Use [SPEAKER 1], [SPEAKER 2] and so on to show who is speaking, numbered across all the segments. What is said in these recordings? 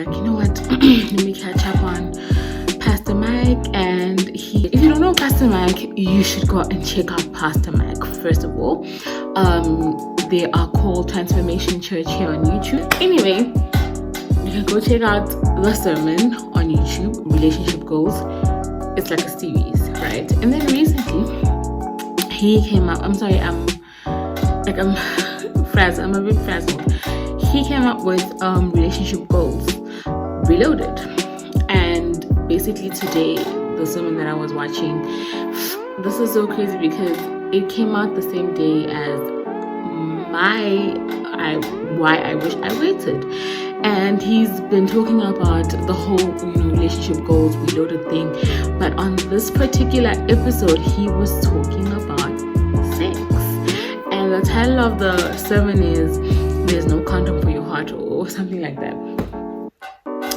[SPEAKER 1] like, you know what, let me catch up on Pastor Mike. And if you don't know Pastor Mike, you should go and check out Pastor Mike. First of all, they are called Transformation Church here on YouTube. Anyway, you can go check out the sermon on YouTube, Relationship Goals. It's like a series, right? And then recently he came up, I'm frazzled, I'm a bit frazzled. He came up with Relationship Goals Reloaded. And basically today, the sermon that I was watching, this is so crazy because it came out the same day as why I wish I waited. And he's been talking about the whole, relationship goals reloaded thing. But on this particular episode, he was talking about sex. And the title of the sermon is "There's No Condom for Your Heart" or something like that.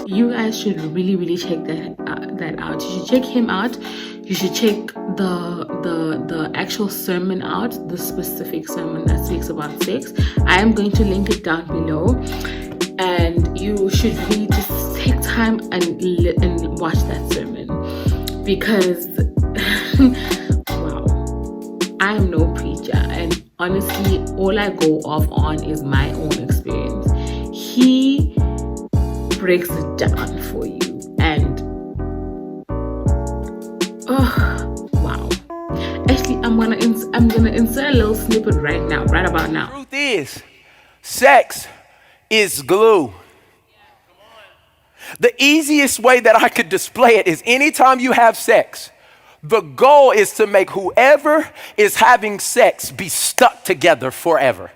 [SPEAKER 1] You guys should really, really check that out. You should check him out. You should check the actual sermon out, the specific sermon that speaks about sex. I am going to link it down below, and you should really just take time and watch that sermon because wow, I am no preacher, and honestly, all I go off on is my own experience. He breaks it down for you, and wow. Actually, I'm gonna insert a little snippet right about now.
[SPEAKER 2] The truth is, sex is glue. The easiest way that I could display it is anytime you have sex, the goal is to make whoever is having sex be stuck together forever.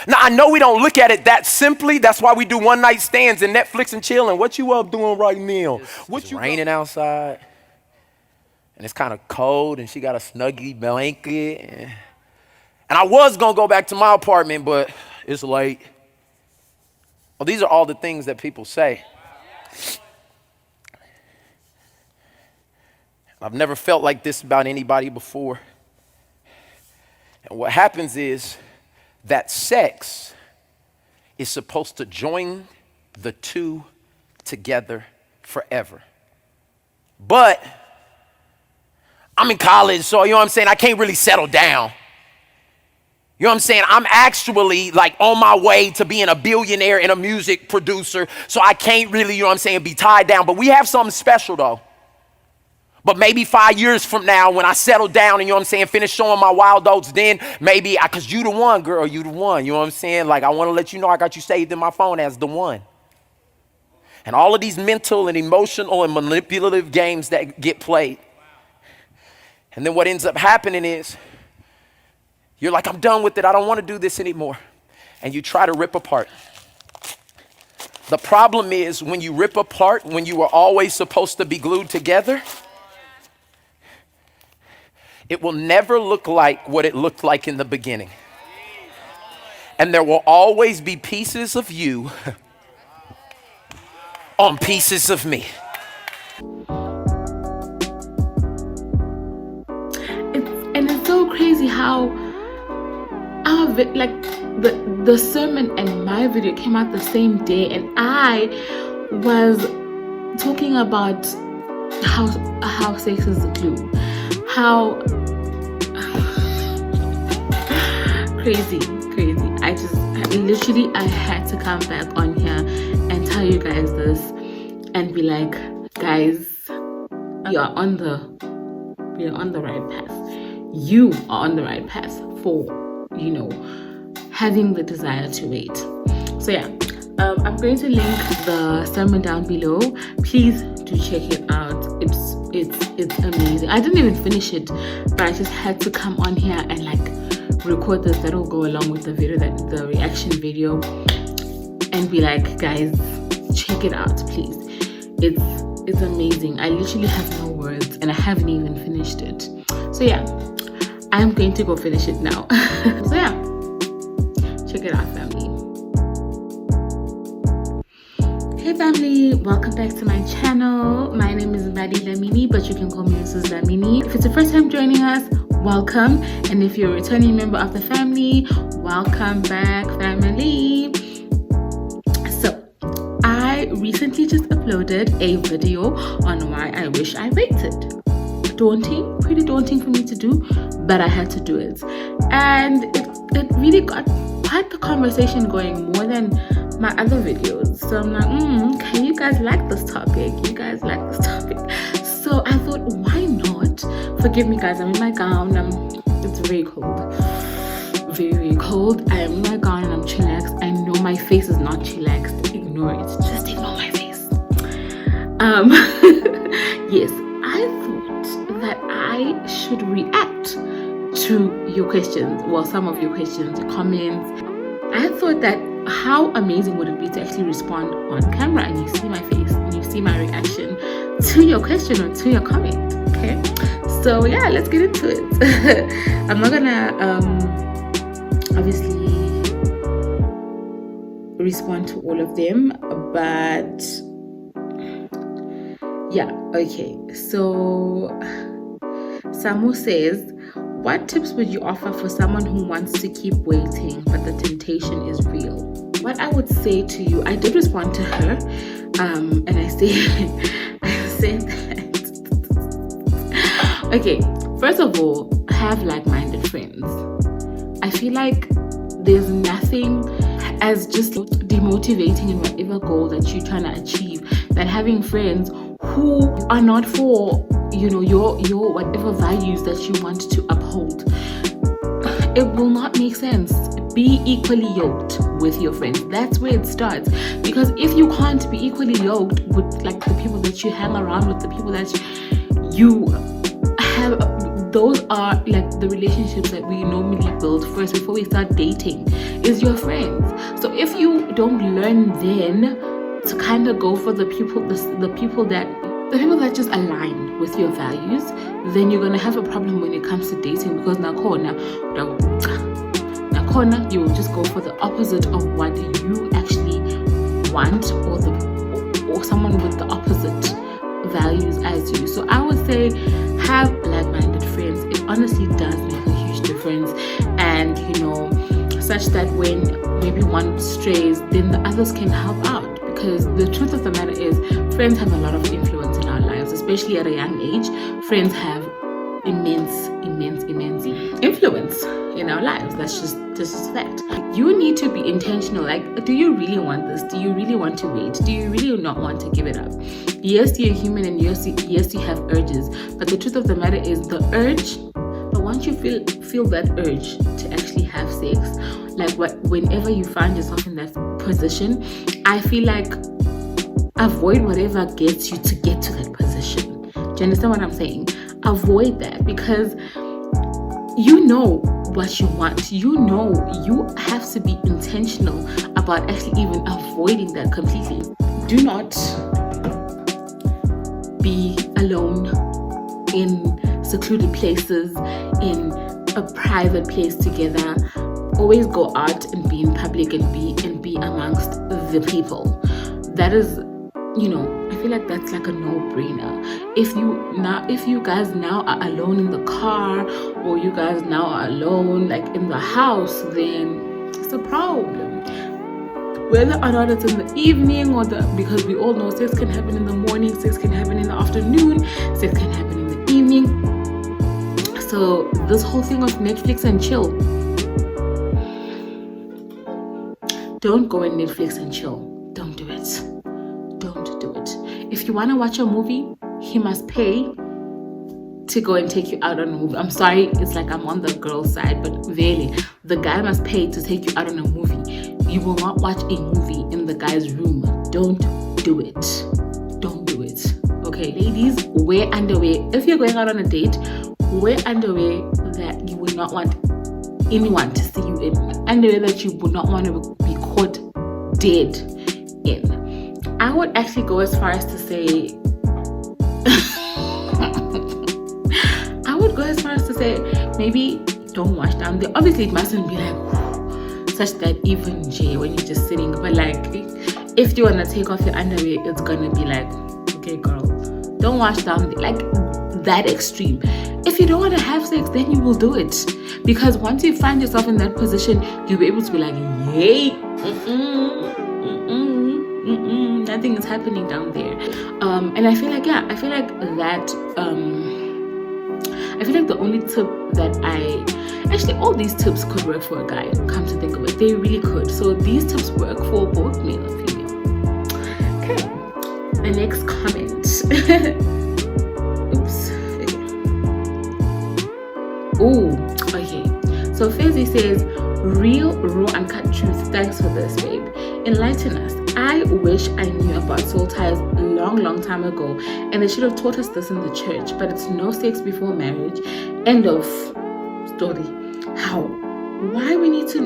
[SPEAKER 2] Now, I know we don't look at it that simply. That's why we do one night stands and Netflix and chill. And what you up doing right now? It's raining outside, and it's kind of cold, and she got a snuggie blanket. And I was going to go back to my apartment, but it's late. Well, these are all the things that people say. I've never felt like this about anybody before. And what happens is that sex is supposed to join the two together forever. But I'm in college, so you know what I'm saying, I can't really settle down. You know what I'm saying? I'm actually like on my way to being a billionaire and a music producer, so I can't really, you know what I'm saying, be tied down. But we have something special though. But maybe 5 years from now, when I settle down and, you know what I'm saying, finish showing my wild oats, then maybe, because you the one, girl, you the one. You know what I'm saying? Like, I want to let you know I got you saved in my phone as the one. And all of these mental and emotional and manipulative games that get played. And then what ends up happening is, you're like, I'm done with it. I don't want to do this anymore. And you try to rip apart. The problem is when you rip apart, when you were always supposed to be glued together, it will never look like what it looked like in the beginning. And there will always be pieces of you on pieces of me.
[SPEAKER 1] It's so crazy how the sermon and my video came out the same day, and I was talking about how sex is glue. How crazy. I had to come back on here and tell you guys this and be like, guys, we are on the right path. You are on the right path for, having the desire to wait. So yeah, I'm going to link the sermon down below. Please do check it out. It's amazing. I didn't even finish it, but I just had to come on here and record this. That'll go along with the video, the reaction video, and be like, guys, check it out, please. It's amazing. I literally have no words, and I haven't even finished it. So yeah, I'm going to go finish it now. So yeah, check it out, family. Hey family, welcome back to my channel. My name is Mbadi Lamini, but you can call me Mrs. Lamini. If it's the first time joining us, welcome. And if you're a returning member of the family, welcome back, family. So I uploaded a video on why I wish I waited. Pretty daunting for me to do, but I had to do it. And it really got quite the conversation going, more than my other videos. So I'm like, okay, you guys like this topic. So I thought, why not? Forgive me, guys, I'm in my gown. It's very cold. Very cold. I am in my gown and I'm chillaxed. I know my face is not chillaxed. Ignore it. Just ignore my face. Yes, I thought that I should react to your questions. Well, some of your questions, your comments. I thought that how amazing would it be to actually respond on camera and you see my face and you see my reaction to your question or to your comment. Okay, so yeah, let's get into it. I'm not gonna obviously respond to all of them, but yeah, okay. So Samu says, what tips would you offer for someone who wants to keep waiting but the temptation is real? What I would say to you, I did respond to her, and I said that okay, first of all, have like-minded friends. I feel like there's nothing as just demotivating in whatever goal that you're trying to achieve than having friends who are not for your whatever values that you want to uphold. It will not make sense. Be equally yoked with your friends. That's where it starts. Because if you can't be equally yoked with like the people that you hang around with, the people that you have, those are like the relationships that we normally build first before we start dating, is your friends. So if you don't learn then to kind of go for the people that just align with your values, then you're gonna have a problem when it comes to dating, because nakona you will just go for the opposite of what you actually want, or someone with the opposite values as you. So I would say have like-minded friends. It honestly does make a huge difference, and such that when maybe one strays, then the others can help out. Because the truth of the matter is, friends have a lot of influence in our lives, especially at a young age. Friends have immense influence in our lives. This is fact. You need to be intentional. Like, do you really want this? Do you really want to wait? Do you really not want to give it up? Yes, you're human, and yes, you have urges. But the truth of the matter is, the urge. But once you feel that urge to actually have sex, whenever you find yourself in that position, I feel like avoid whatever gets you to get to that position. Do you understand what I'm saying? Avoid that, because you know what you want. You have to be intentional about actually even avoiding that completely. Do not be alone in secluded places, in a private place together. Always go out and be in public and be amongst the people. That is, I feel like that's like a no-brainer. If you guys now are alone in the car, or you guys now are alone like in the house, then it's a problem. Whether or not it's in the evening because we all know sex can happen in the morning, sex can happen in the afternoon, sex can happen in the evening. So this whole thing of Netflix and chill, don't go in Netflix and chill. Don't do it. Don't do it. If you want to watch a movie, he must pay to go and take you out on a movie. I'm sorry, it's like I'm on the girl's side, but really, the guy must pay to take you out on a movie. You will not watch a movie in the guy's room. Don't do it. Don't do it. Okay, ladies, wear underwear. If you're going out on a date, wear underwear that you would not want anyone to see you in. Underwear that you would not want to be caught dead in. I would actually go as far as to say maybe don't wash down there. Obviously, it mustn't be like such that even Jay when you're just sitting, but like if you want to take off your underwear, it's gonna be like, okay girl, don't wash down there. Like that extreme. If you don't want to have sex, then you will do it, because once you find yourself in that position, you'll be able to be like, yay, nothing is happening down there. And I feel like that I feel like the only tip that actually all these tips could work for a guy, come to think of it. They really could. So these tips work for both male and female. Okay. The next comment. Oops. Okay. So Fezzi says, real, raw, uncut truth. Thanks for this, babe. Enlighten us. I wish I knew about soul ties long time ago, and they should have taught us this in the church, but it's no sex before marriage. End of story. How? Why? We need to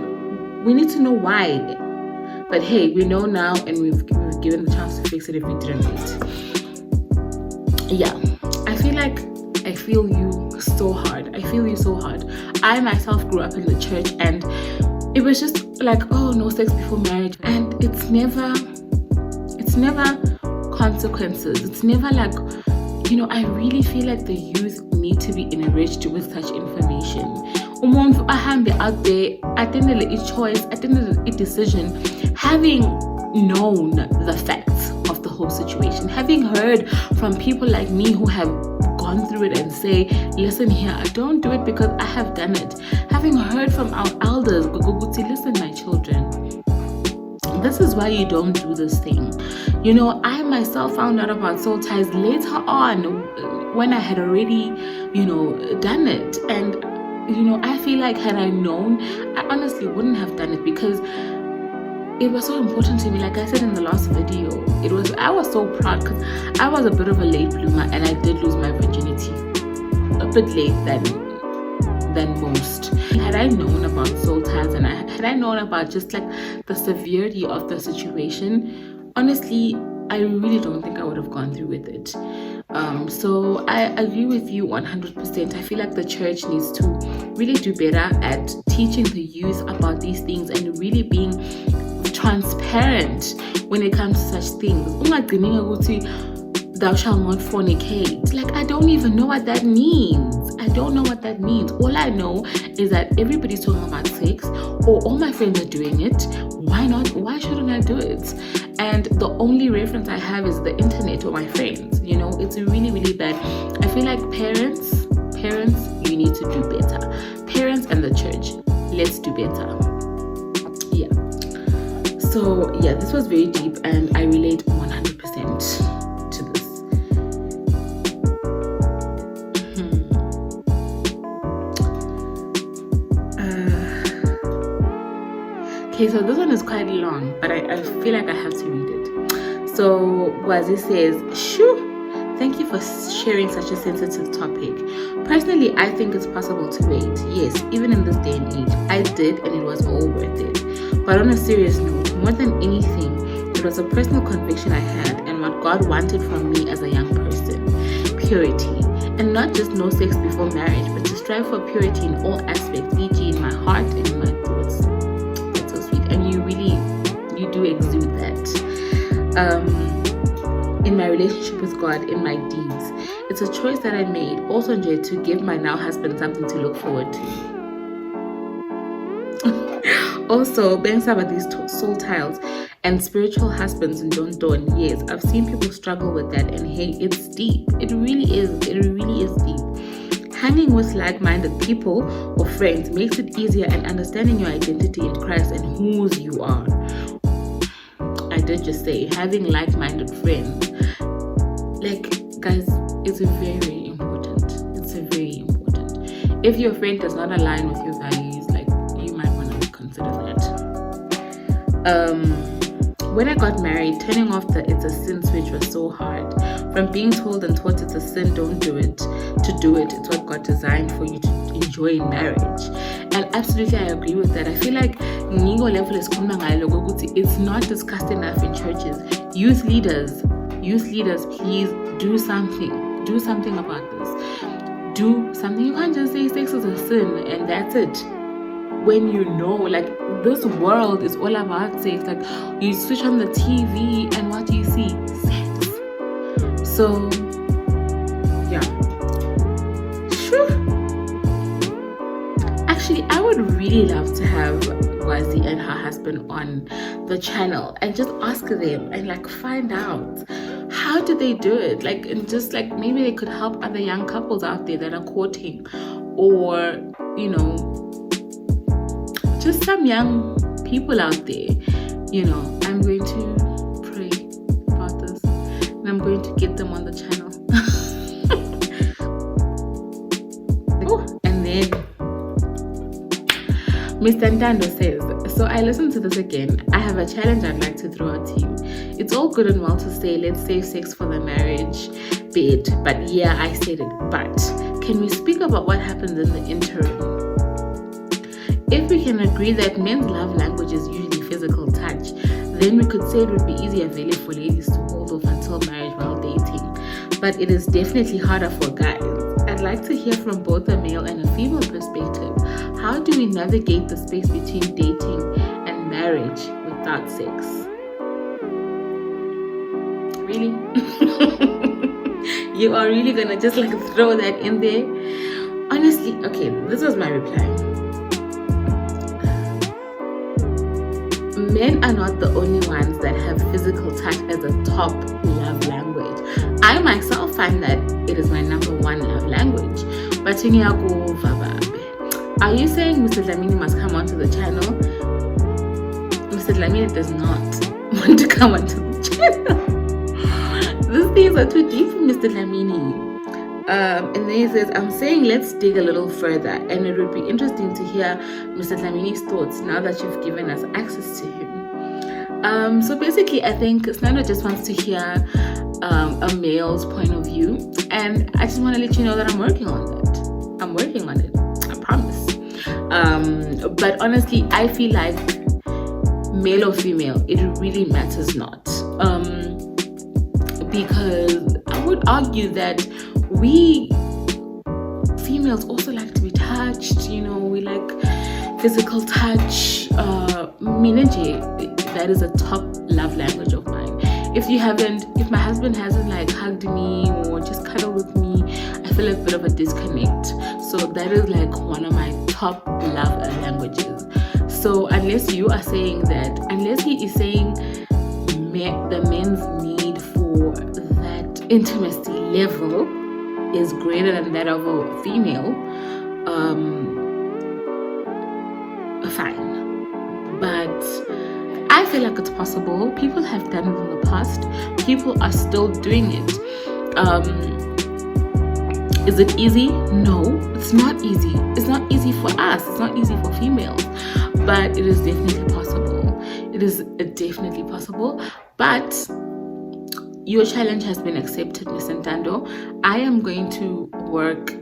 [SPEAKER 1] know why. But hey, we know now, and we've given the chance to fix it if we didn't wait. Yeah, I feel you so hard. I feel you so hard. I myself grew up in the church, and it was just like, oh, no sex before marriage, and it's never consequences. It's never like, I really feel like the youth need to be enriched with such information. Umuntu ahambe out there, attended a choice, attended a decision, having known the facts of the whole situation, having heard from people like me who have gone through it and say, listen here, I don't do it because I have done it. Having heard from our elders, listen, my children, this is why you don't do this thing. I myself found out about soul ties later on when I had already, done it. And, I feel like had I known, I honestly wouldn't have done it because it was so important to me. Like I said in the last video, I was so proud because I was a bit of a late bloomer and I did lose my virginity a bit late than most. Had I known about soul ties and had I known about just like the severity of the situation, honestly, I really don't think I would have gone through with it. So I agree with you 100%. I feel like the church needs to really do better at teaching the youth about these things and really being transparent when it comes to such things. Thou shalt not fornicate. Like, I don't even know what that means. All I know is that everybody's talking about sex, or all my friends are doing it. Why not? Why shouldn't I do it? And the only reference I have is the internet or my friends. It's really, really bad. I feel like parents, you need to do better. Parents and the church, let's do better. Yeah. So yeah, this was very deep and I relate 100% to this. Okay, so this one is quite long, but I feel like I have to read it. So Wazi says, shoo, thank you for sharing such a sensitive topic. Personally, I think it's possible to wait. Yes, even in this day and age, I did and it was all worth it. But on a serious note, more than anything, it was a personal conviction I had and what God wanted from me as a young person. Purity. And not just no sex before marriage, but to strive for purity in all aspects, e.g. in my heart and in my thoughts. That's so sweet. And you do exude that. In my relationship with God, in my deeds. It's a choice that I made, also to give my now husband something to look forward to. Also, being about these soul tiles and spiritual husbands and don't. Yes, I've seen people struggle with that, and hey, it's deep. It really is deep. Hanging with like-minded people or friends makes it easier and understanding your identity in Christ and whose you are. I did just say having like-minded friends. Like, guys, it's very important. If your friend does not align with your values, like, you might want to consider that. When I got married, turning off the it's a sin switch was so hard. From being told and taught it's a sin, don't do it, to do it, it's what God designed for you to enjoy in marriage. And absolutely, I agree with that. I feel like it's not discussed enough in churches. Youth leaders, please do something about this. Do something. You can't just say sex is a sin and that's it. When like, this world is all about sex. Like, you switch on the TV and what do you see? Sex. So yeah. Actually, I would really love to have Wazi and her husband on the channel and just ask them and like find out how do they do it, like, and just like maybe they could help other young couples out there that are courting, or you know, just some young people out there. You know, I'm going to pray about this and I'm going to get them on the channel. Oh, and then Mr. Ntando says, so I listened to this again. I have a challenge I'd like to throw out to you. It's all good and well to say, let's save sex for the marriage bed. But yeah, I said it. But can we speak about what happens in the interim? If we can agree that men's love language is usually physical touch, then we could say it would be easier really for ladies to hold off until marriage while dating. But it is definitely harder for guys. I'd like to hear from both a male and a female perspective. How do we navigate the space between dating and marriage without sex? Really? You are really gonna just like throw that in there? Honestly, okay, this was my reply. Men are not the only ones that have physical touch as a top love language. I myself find that it is my number one love language. But are you saying Mr. Dlamini must come onto the channel? Mr. Dlamini does not want to come onto the channel. These things are too deep for Mr. Dlamini. And then he says, I'm saying let's dig a little further, and it would be interesting to hear Mr. Dlamini's thoughts now that you've given us access to him. So basically, I think Snando just wants to hear a male's point of view, and I just want to let you know that I'm working on that. I'm working on it. I promise. But honestly, I feel like male or female, it really matters not. Because I would argue that we females also like to be touched, you know, we like physical touch. That is a top love language of mine. If my husband hasn't like hugged me or just cuddled with me, I feel a bit of a disconnect. So that is like one of my top love languages. So unless you are saying that, unless he is saying the men's need for that intimacy level is greater than that of a female, fine. But I feel like it's possible. People have done it in the past. People are still doing it. Is it easy? No, it's not easy. It's not easy for us. It's not easy for females. But it is definitely possible. It is definitely possible. But your challenge has been accepted, Miss Ntando. I am going to work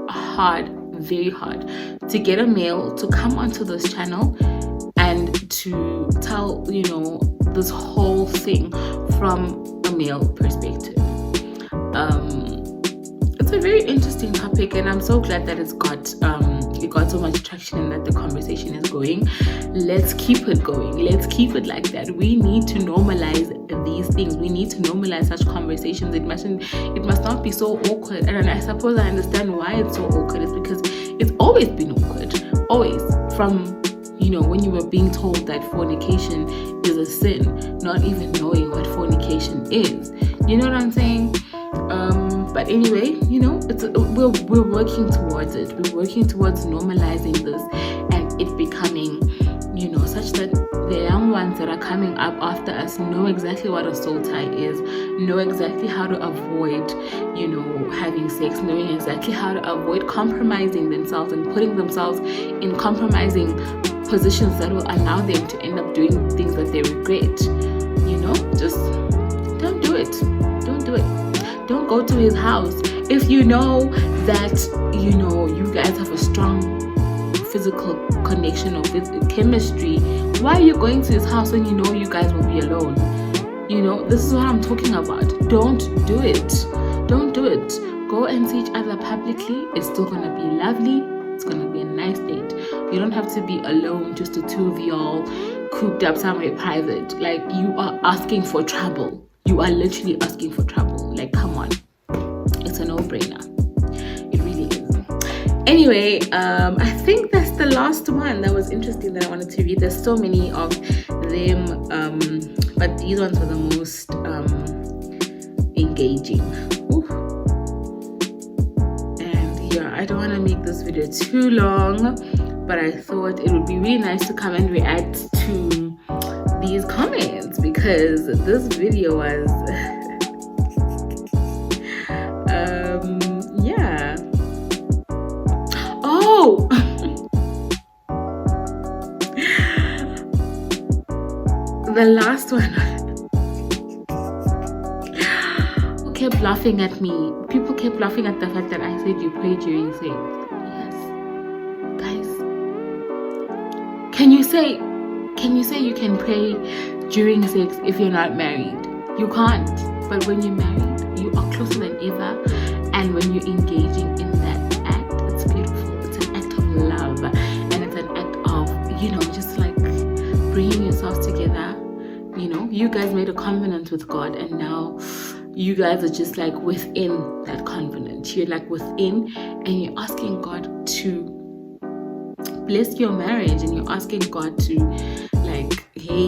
[SPEAKER 1] hard, very hard, to get a male to come onto this channel and to tell, you know, this whole thing from a male perspective. It's a very interesting topic, and I'm so glad that it got so much traction and that the conversation is going. Let's keep it going. Let's keep it like that. We need to normalize these things. We need to normalize such conversations. It must not be so awkward. And I suppose I understand why it's so awkward. It's because it's always been awkward. Always. From, you know, when you were being told that fornication is a sin, not even knowing what fornication is. You know what I'm saying? But anyway, you know, we're working towards it. We're working towards normalizing this and it becoming, you know, such that the young ones that are coming up after us know exactly what a soul tie is, know exactly how to avoid, you know, having sex, knowing exactly how to avoid compromising themselves and putting themselves in compromising positions that will allow them to end up doing things that they regret. You know, just don't do it. Don't do it. Don't go to his house. If you know that, you know, you guys have a strong physical connection or chemistry, why are you going to his house when you know you guys will be alone? You know, this is what I'm talking about. Don't do it. Don't do it. Go and see each other publicly. It's still going to be lovely. It's going to be a nice date. You don't have to be alone, just the two of y'all cooped up somewhere private. Like, you are asking for trouble. You are literally asking for trouble. Like, come on. It's a no-brainer. It really is. Anyway, I think that's the last one that was interesting that I wanted to read. There's so many of them, but these ones were the most engaging. Ooh. And yeah, I don't want to make this video too long, but I thought it would be really nice to come and react to these comments because this video was yeah. Oh, the last one who kept laughing at me. People kept laughing at the fact that I said you pray during sex. Yes, guys, can you say you can pray during sex if you're not married? You can't. But when you're married, you are closer than ever. And when you're engaging in that act, it's beautiful. It's an act of love. And it's an act of, just like bringing yourselves together. You guys made a covenant with God, and now you guys are just like within that covenant. You're like within, and you're asking God to bless your marriage, and you're asking God to, like, hey,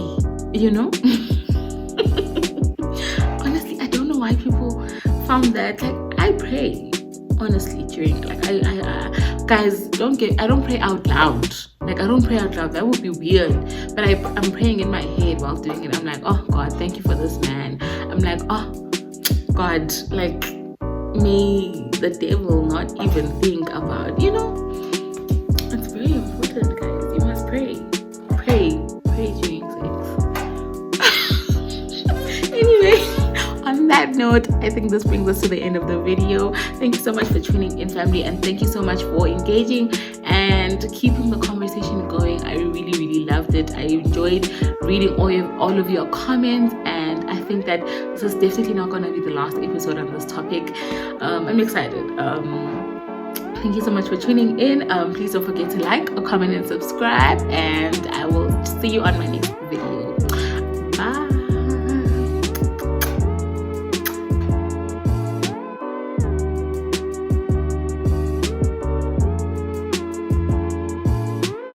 [SPEAKER 1] honestly, I don't know why people found that. Like, I pray honestly during, like, I guys, I don't pray out loud. Like, I don't pray out loud. That would be weird. But I'm praying in my head while doing it. I'm like, oh God, thank you for this man. I'm like, oh God, like, may the devil not even think about, it's very important, guys. You must pray during sex. Anyway, on that note, I think this brings us to the end of the video. Thank you so much for tuning in, family, and thank you so much for engaging and keeping the conversation going. I really, really loved it. I enjoyed reading all of your comments, and I think that this is definitely not going to be the last episode on this topic. I'm excited. Thank you so much for tuning in. Please don't forget to like, comment, and subscribe, and I will see you on my next